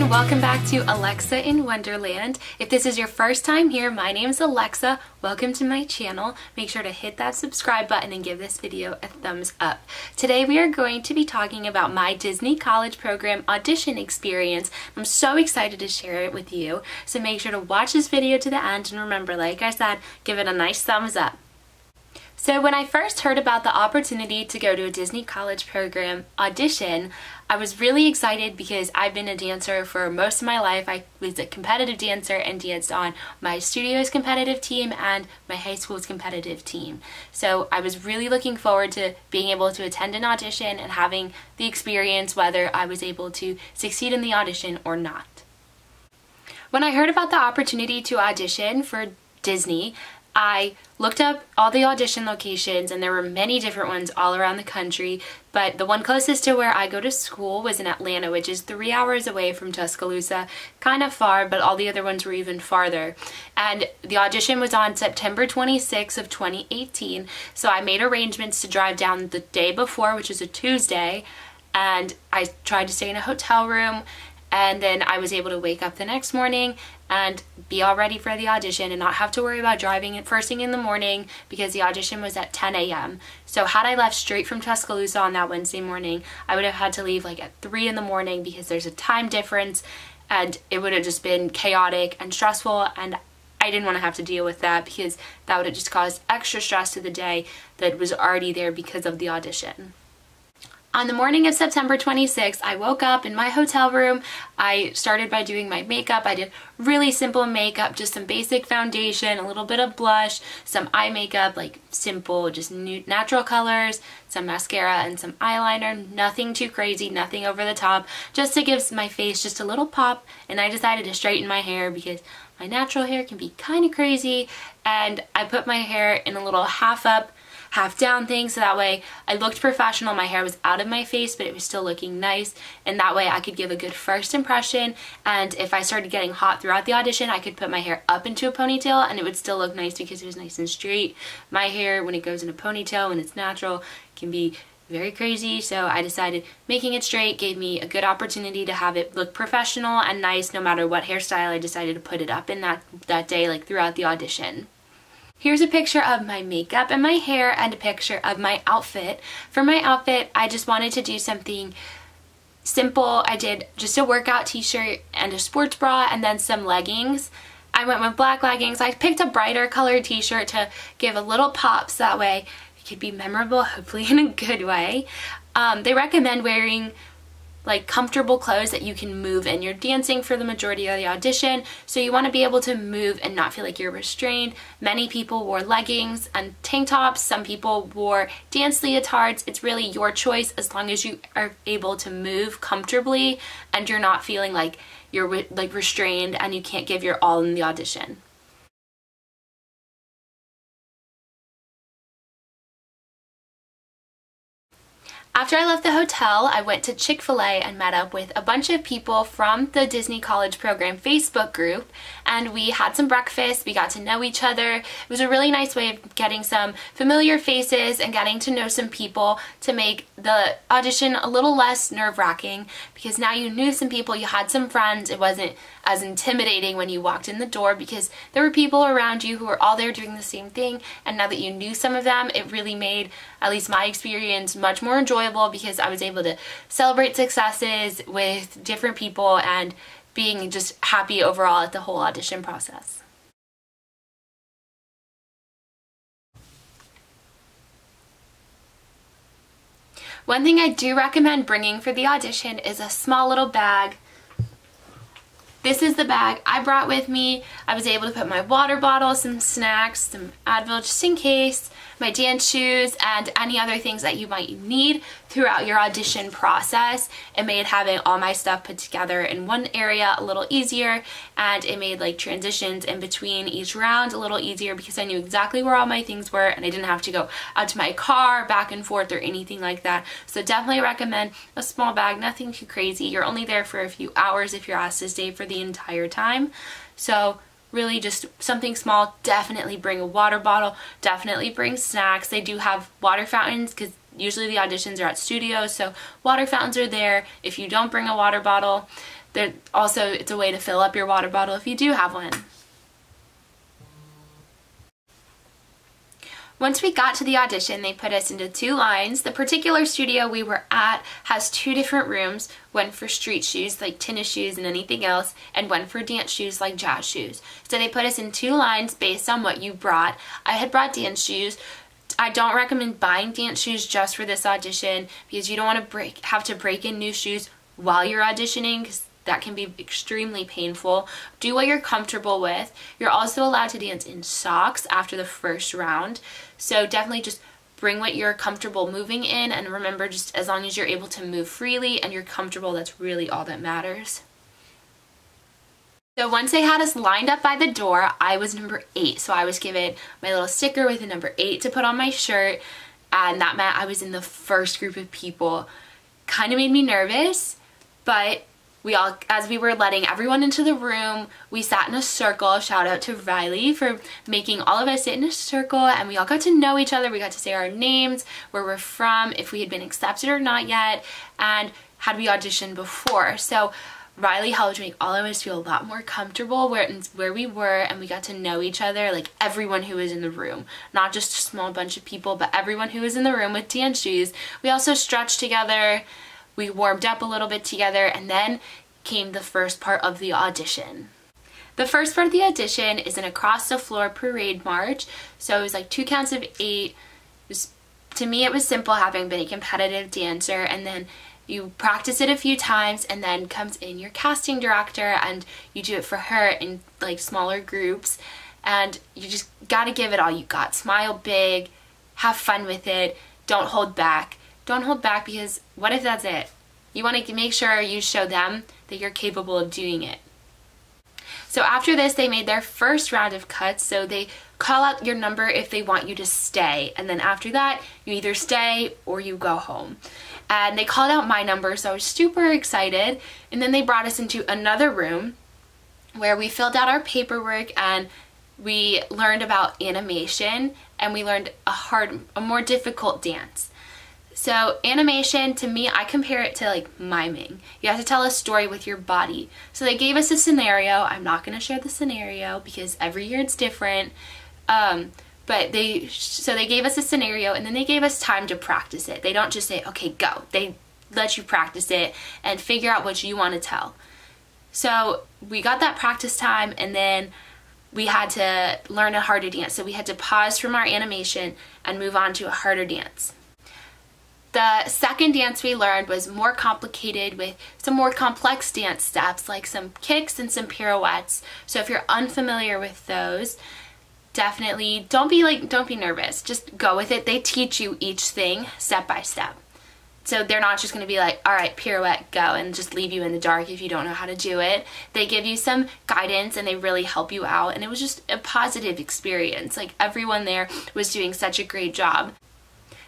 and welcome back to Alexa in Wonderland. If this is your first time here, my name is Alexa. Welcome to my channel. Make sure to hit that subscribe button and give this video a thumbs up. Today we are going to be talking about my Disney College Program audition experience. I'm so excited to share it with you, so make sure to watch this video to the end, and remember, like I said, give it a nice thumbs up. So when I first heard about the opportunity to go to a Disney College Program audition, I was really excited because I've been a dancer for most of my life. I was a competitive dancer and danced on my studio's competitive team and my high school's competitive team. So I was really looking forward to being able to attend an audition and having the experience whether I was able to succeed in the audition or not. When I heard about the opportunity to audition for Disney, I looked up all the audition locations, and there were many different ones all around the country, but the one closest to where I go to school was in Atlanta, which is 3 hours away from Tuscaloosa. Kind of far, but all the other ones were even farther. And the audition was on September 26th of 2018, so I made arrangements to drive down the day before, which is a Tuesday, and I tried to stay in a hotel room, and then I was able to wake up the next morning and be all ready for the audition and not have to worry about driving it first thing in the morning because the audition was at 10 a.m. So had I left straight from Tuscaloosa on that Wednesday morning, I would have had to leave like at 3 in the morning because there's a time difference, and it would have just been chaotic and stressful, and I didn't want to have to deal with that because that would have just caused extra stress to the day that was already there because of the audition. On the morning of September 26th, I woke up in my hotel room. I started by doing my makeup. I did really simple makeup, just some basic foundation, a little bit of blush, some eye makeup, like simple, just natural colors, some mascara and some eyeliner, nothing too crazy, nothing over the top, just to give my face just a little pop. And I decided to straighten my hair because my natural hair can be kind of crazy, and I put my hair in a little half up, half down thing, so that way I looked professional. My hair was out of my face, but it was still looking nice, and that way I could give a good first impression. And if I started getting hot throughout the audition, I could put my hair up into a ponytail and it would still look nice because it was nice and straight. My hair, when it goes in a ponytail, when it's natural, can be very crazy, so I decided making it straight gave me a good opportunity to have it look professional and nice no matter what hairstyle I decided to put it up in that day, like throughout the audition. Here's a picture of my makeup and my hair and a picture of my outfit. For my outfit, I just wanted to do something simple. I did just a workout t-shirt and a sports bra and then some leggings. I went with black leggings. I picked a brighter colored t-shirt to give a little pop so that way it could be memorable, hopefully in a good way. They recommend wearing like comfortable clothes that you can move in. You're dancing for the majority of the audition, so you want to be able to move and not feel like you're restrained. Many people wore leggings and tank tops. Some people wore dance leotards. It's really your choice as long as you are able to move comfortably and you're not feeling like you're like restrained and you can't give your all in the audition. After I left the hotel, I went to Chick-fil-A and met up with a bunch of people from the Disney College Program Facebook group, and we had some breakfast. We got to know each other. It was a really nice way of getting some familiar faces and getting to know some people to make the audition a little less nerve-wracking, because now you knew some people, you had some friends. It wasn't as intimidating when you walked in the door because there were people around you who were all there doing the same thing, and now that you knew some of them, it really made at least my experience much more enjoyable because I was able to celebrate successes with different people and being just happy overall at the whole audition process. One thing I do recommend bringing for the audition is a small little bag. This is the bag I brought with me. I was able to put my water bottle, some snacks, some Advil just in case, my dance shoes, and any other things that you might need throughout your audition process. It made having all my stuff put together in one area a little easier, and it made like transitions in between each round a little easier because I knew exactly where all my things were and I didn't have to go out to my car back and forth or anything like that. So definitely recommend a small bag, nothing too crazy. You're only there for a few hours if you're asked to stay for the entire time. So really just something small. Definitely bring a water bottle, definitely bring snacks. They do have water fountains because usually the auditions are at studios, so water fountains are there if you don't bring a water bottle. Also, it's a way to fill up your water bottle if you do have one. Once we got to the audition, they put us into 2 lines. The particular studio we were at has 2 different rooms, one for street shoes like tennis shoes and anything else, and one for dance shoes like jazz shoes. So they put us in 2 lines based on what you brought. I had brought dance shoes. I don't recommend buying dance shoes just for this audition because you don't want to have to break in new shoes while you're auditioning, because that can be extremely painful. Do what you're comfortable with. You're also allowed to dance in socks after the first round. So definitely just bring what you're comfortable moving in, and remember, just as long as you're able to move freely and you're comfortable, that's really all that matters. So once they had us lined up by the door, I was number 8. So I was given my little sticker with a number 8 to put on my shirt, and that meant I was in the first group of people. Kind of made me nervous, but as we were letting everyone into the room, we sat in a circle. Shout out to Riley for making all of us sit in a circle, and we all got to know each other. We got to say our names, where we're from, if we had been accepted or not yet, and had we auditioned before. So Riley helped make all of us feel a lot more comfortable where we were, and we got to know each other, like everyone who was in the room. Not just a small bunch of people, but everyone who was in the room with dance shoes. We also stretched together. We warmed up a little bit together, and then came the first part of the audition. The first part of the audition is an across the floor parade march. So it was like 2 counts of 8. To me, it was simple having been a competitive dancer, and then you practice it a few times, and then comes in your casting director and you do it for her in like smaller groups, and you just gotta give it all you got. Smile big, have fun with it, don't hold back. Don't hold back, because what if that's it? You want to make sure you show them that you're capable of doing it. So after this, they made their first round of cuts. So they call out your number if they want you to stay, and then after that, you either stay or you go home. And they called out my number, so I was super excited. And then they brought us into another room where we filled out our paperwork, and we learned about animation, and we learned a more difficult dance. So animation, to me, I compare it to like miming. You have to tell a story with your body. So they gave us a scenario. I'm not going to share the scenario because every year it's different. But they gave us a scenario, and then they gave us time to practice it. They don't just say, okay, go. They let you practice it and figure out what you want to tell. So we got that practice time, and then we had to learn a harder dance. So we had to pause from our animation and move on to a harder dance. The second dance we learned was more complicated, with some more complex dance steps like some kicks and some pirouettes. So if you're unfamiliar with those, definitely don't be nervous. Just go with it. They teach you each thing step by step. So they're not just going to be like, all right, pirouette, go, and just leave you in the dark if you don't know how to do it. They give you some guidance, and they really help you out, and it was just a positive experience. Like, everyone there was doing such a great job.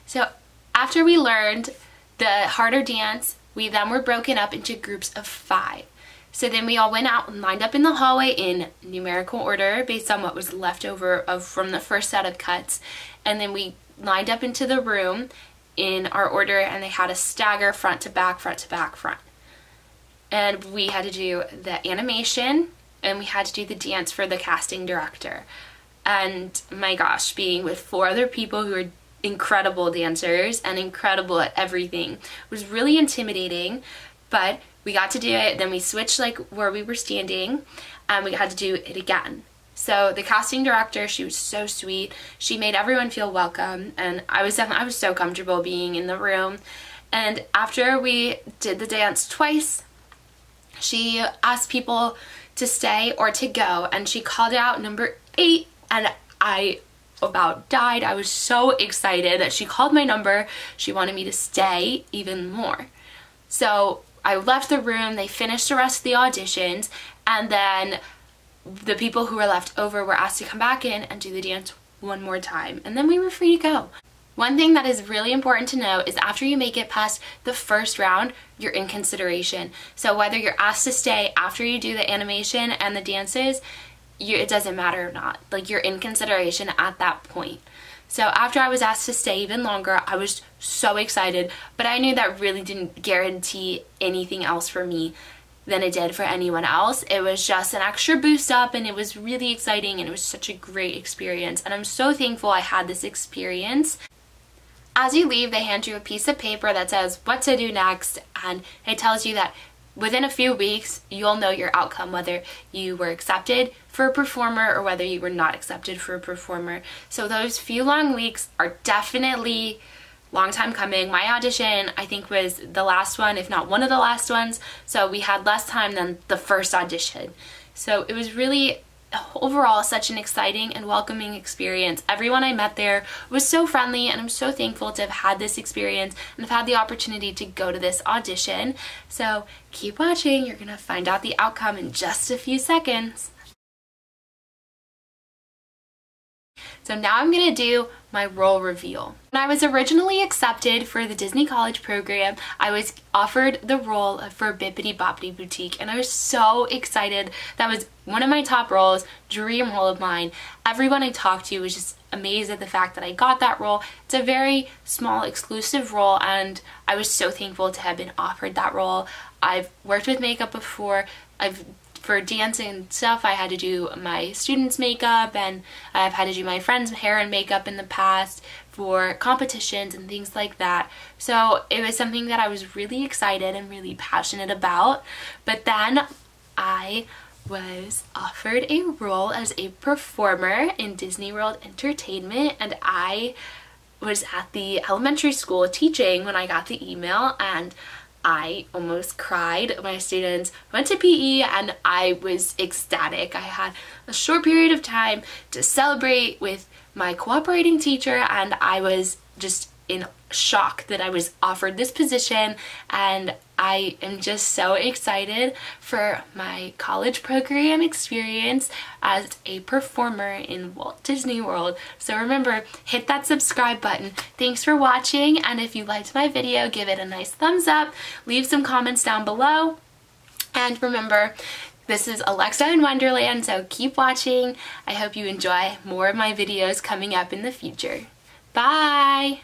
So after we learned the harder dance, we then were broken up into groups of 5. So then we all went out and lined up in the hallway in numerical order based on what was left over from the first set of cuts. And then we lined up into the room in our order, and they had a stagger front to back, front to back, front. And we had to do the animation, and we had to do the dance for the casting director. And my gosh, being with 4 other people who are incredible dancers and incredible at everything was really intimidating, but we got to do it. Then we switched like where we were standing, and we had to do it again. So the casting director, she was so sweet. She made everyone feel welcome, and I was so comfortable being in the room. And after we did the dance twice, she asked people to stay or to go, and she called out number 8, and I about died. I was so excited that she called my number. She wanted me to stay even more. So I left the room. They finished the rest of the auditions, and then the people who were left over were asked to come back in and do the dance one more time, and then we were free to go. One thing that is really important to know is after you make it past the first round, you're in consideration. So whether you're asked to stay after you do the animation and the dances, it doesn't matter or not. Like, you're in consideration at that point. So after I was asked to stay even longer, I was so excited, but I knew that really didn't guarantee anything else for me. than it did for anyone else. It was just an extra boost up, and it was really exciting, and it was such a great experience, and I'm so thankful I had this experience. As you leave, they hand you a piece of paper that says what to do next, and it tells you that within a few weeks you'll know your outcome, whether you were accepted for a performer or whether you were not accepted for a performer. So those few long weeks are definitely long time coming. My audition, I think, was the last one, if not one of the last ones, so we had less time than the first audition. So it was really overall such an exciting and welcoming experience. Everyone I met there was so friendly, and I'm so thankful to have had this experience and have had the opportunity to go to this audition. So keep watching, you're gonna find out the outcome in just a few seconds. So now I'm gonna do my role reveal. When I was originally accepted for the Disney College program, I was offered the role for Bippity Boppity Boutique, and I was so excited. That was one of my top roles, dream role of mine. Everyone I talked to was just amazed at the fact that I got that role. It's a very small, exclusive role, and I was so thankful to have been offered that role. I've worked with makeup before. For dance and stuff, I had to do my students' makeup, and I've had to do my friends' hair and makeup in the past for competitions and things like that. So it was something that I was really excited and really passionate about. But then I was offered a role as a performer in Disney World Entertainment, and I was at the elementary school teaching when I got the email, and I almost cried. My students went to PE and I was ecstatic. I had a short period of time to celebrate with my cooperating teacher, and I was just in shock that I was offered this position, and I am just so excited for my college program experience as a performer in Walt Disney World. So remember, hit that subscribe button. Thanks for watching, and if you liked my video, give it a nice thumbs up, leave some comments down below, and remember, this is Alexa in Wonderland, so keep watching. I hope you enjoy more of my videos coming up in the future. Bye!